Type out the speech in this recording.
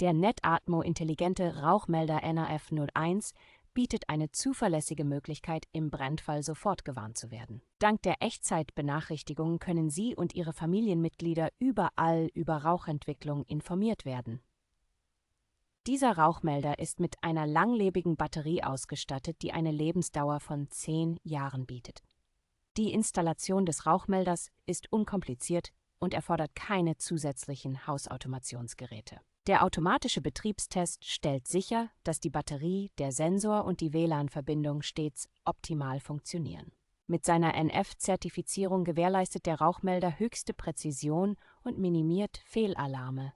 Der Netatmo intelligente Rauchmelder NAF01 bietet eine zuverlässige Möglichkeit, im Brennfall sofort gewarnt zu werden. Dank der Echtzeitbenachrichtigungen können Sie und Ihre Familienmitglieder überall über Rauchentwicklung informiert werden. Dieser Rauchmelder ist mit einer langlebigen Batterie ausgestattet, die eine Lebensdauer von 10 Jahren bietet. Die Installation des Rauchmelders ist unkompliziert und erfordert keine zusätzlichen Hausautomationsgeräte. Der automatische Betriebstest stellt sicher, dass die Batterie, der Sensor und die WLAN-Verbindung stets optimal funktionieren. Mit seiner NF-Zertifizierung gewährleistet der Rauchmelder höchste Präzision und minimiert Fehlalarme.